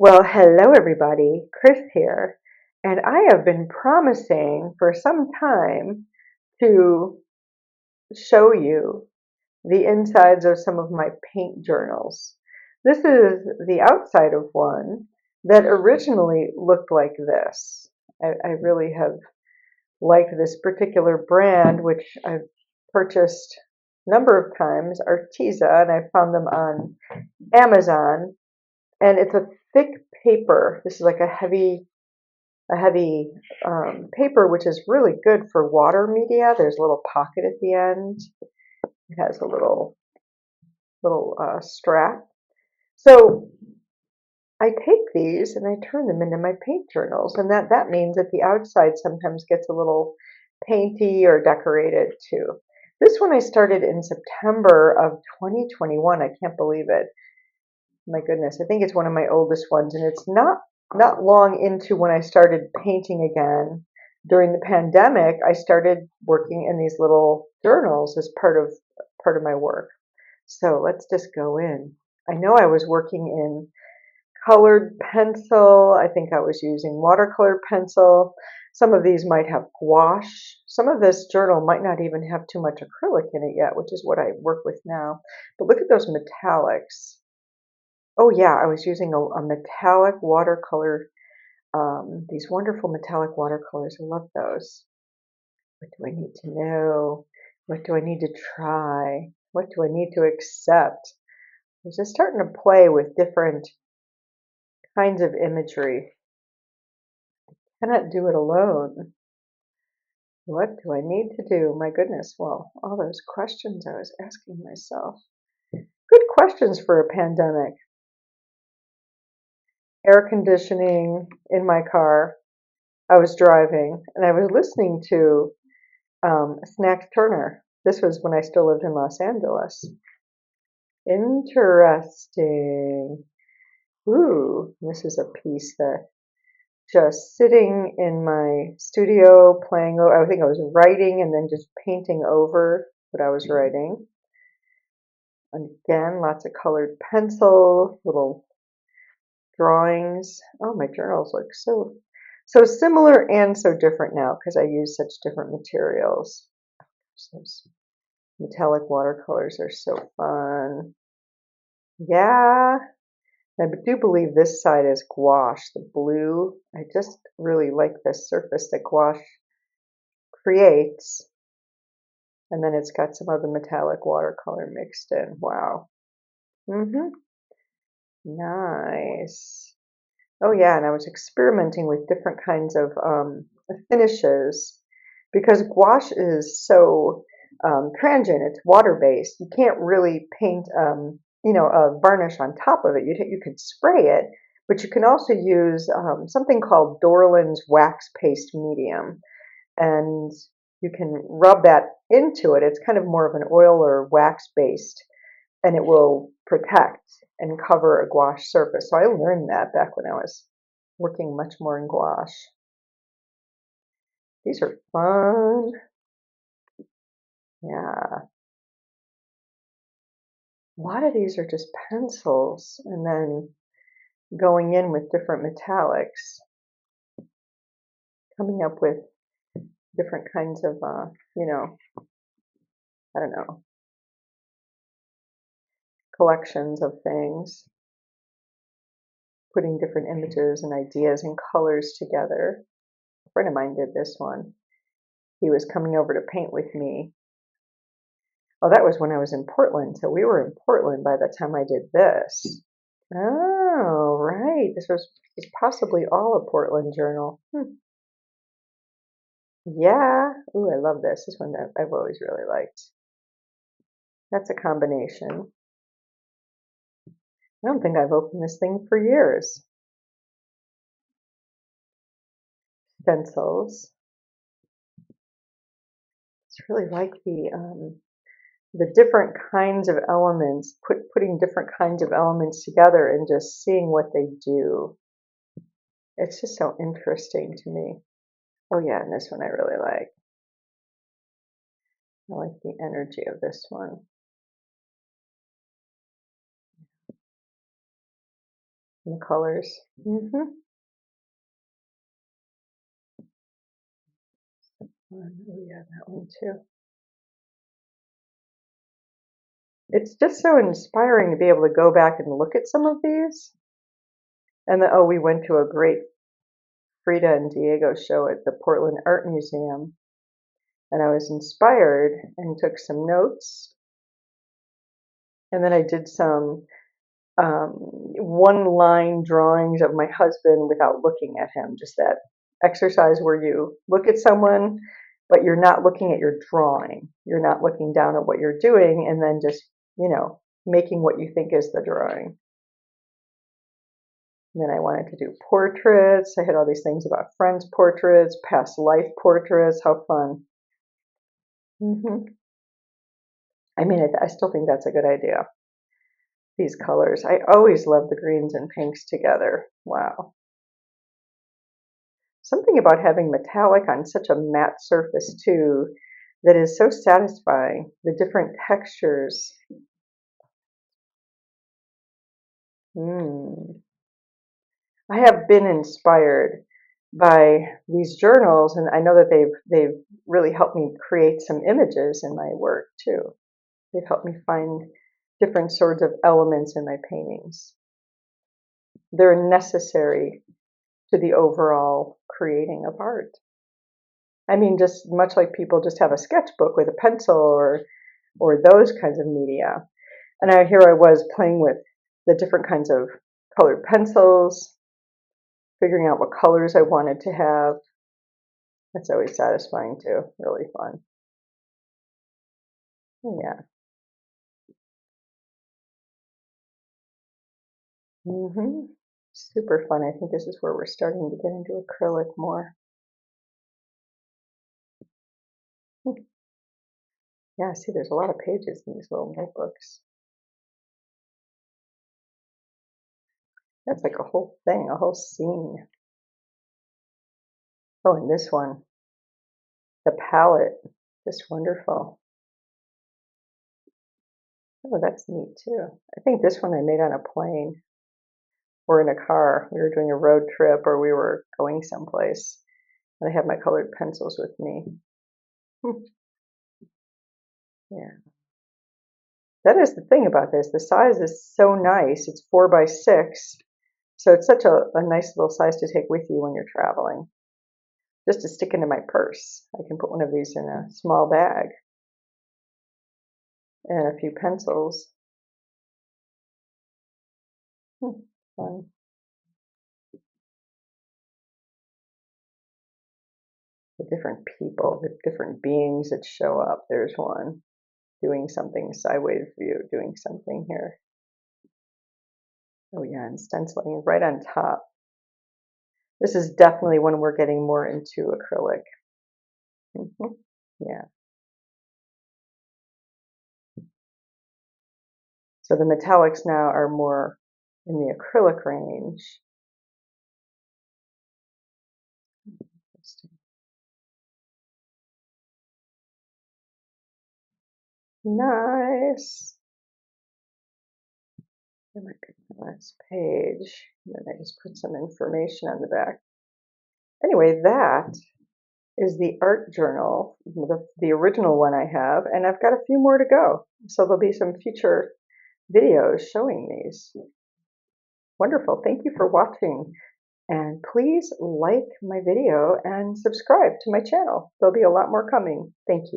Well, hello everybody, Kris here, and I have been promising for some time to show you the insides of some of my paint journals. This is the outside of one that originally looked like this. I really have liked this particular brand, which I've purchased a number of times, Arteza, and I found them on Amazon. And it's a thick paper. This is like a heavy paper, which is really good for water media. There's a little pocket at the end. It has a little strap. So I take these and I turn them into my paint journals, and that means that the outside sometimes gets a little painty or decorated too. This one I started in September of 2021. I can't believe it. My goodness, I think it's one of my oldest ones, and it's not long into when I started painting again. During the pandemic, I started working in these little journals as part of my work. So let's just go in. I know I was working in colored pencil. I think I was using watercolor pencil. Some of these might have gouache. Some of this journal might not even have too much acrylic in it yet, which is what I work with now. But look at those metallics. Oh yeah, I was using a metallic watercolor, these wonderful metallic watercolors. I love those. What do I need to know? What do I need to try? What do I need to accept? I was just starting to play with different kinds of imagery. I cannot do it alone. What do I need to do? My goodness, well, all those questions I was asking myself. Good questions for a pandemic. Air conditioning in my car. I was driving and I was listening to Snack Turner. This was when I still lived in Los Angeles. Interesting. Ooh, this is a piece that just sitting in my studio playing. I think I was writing and then just painting over what I was writing. And again, lots of colored pencil, little drawings. Oh, my journals look so similar and so different now because I use such different materials. Those metallic watercolors are so fun. Yeah, I do believe this side is gouache, the blue. I just really like this surface that gouache creates. And then it's got some of the metallic watercolor mixed in. Wow. Nice. Oh yeah, and I was experimenting with different kinds of finishes because gouache is so transient. It's water-based. You can't really paint, a varnish on top of it. You could spray it, but you can also use something called Dorland's wax paste medium, and you can rub that into it. It's kind of more of an oil or wax based, and it will protect and cover a gouache surface. So I learned that back when I was working much more in gouache. These are fun. Yeah. A lot of these are just pencils and then going in with different metallics, coming up with different kinds of, I don't know, collections of things, putting different images and ideas and colors together. A friend of mine did this one. He was coming over to paint with me. Oh, that was when I was in Portland. So we were in Portland by the time I did this. Oh, right. This was possibly all a Portland journal. Yeah. Ooh, I love this. This one that I've always really liked. That's a combination. I don't think I've opened this thing for years. Stencils. It's really like the different kinds of elements, putting different kinds of elements together and just seeing what they do. It's just so interesting to me. Oh yeah, and this one I really like. I like the energy of this one. and colors. Oh yeah, that one too. It's just so inspiring to be able to go back and look at some of these. And then, oh, we went to a great Frida and Diego show at the Portland Art Museum, and I was inspired and took some notes. And then I did some one-line drawings of my husband without looking at him. Just that exercise where you look at someone, but you're not looking at your drawing. You're not looking down at what you're doing, and then just, making what you think is the drawing. And then I wanted to do portraits. I had all these things about friends' portraits, past life portraits. How fun. I mean, I still think that's a good idea. These colors. I always love the greens and pinks together. Wow. Something about having metallic on such a matte surface too that is so satisfying. The different textures. I have been inspired by these journals, and I know that they've really helped me create some images in my work too. They've helped me find different sorts of elements in my paintings. They're necessary to the overall creating of art. I mean, just much like people just have a sketchbook with a pencil or those kinds of media. And here I was playing with the different kinds of colored pencils, figuring out what colors I wanted to have. That's always satisfying too, really fun. Yeah. Super fun. I think this is where we're starting to get into acrylic more. Yeah, see, there's a lot of pages in these little notebooks. That's like a whole thing, a whole scene. Oh, and this one, the palette, just wonderful. Oh, that's neat too. I think this one I made on a plane or in a car. We were doing a road trip or we were going someplace. And I had my colored pencils with me. Yeah. That is the thing about this. The size is so nice. It's 4x6. So it's such a nice little size to take with you when you're traveling. Just to stick into my purse. I can put one of these in a small bag. And a few pencils. Fun. The different people, the different beings that show up. There's one doing something sideways view, doing something here. Oh yeah, and stenciling right on top. This is definitely when we're getting more into acrylic. Yeah. So the metallics now are more in the acrylic range. Nice. That might be the last page. And then I just put some information on the back. Anyway, that is the art journal, the original one I have, and I've got a few more to go. So there'll be some future videos showing these. Wonderful. Thank you for watching. And please like my video and subscribe to my channel. There'll be a lot more coming. Thank you.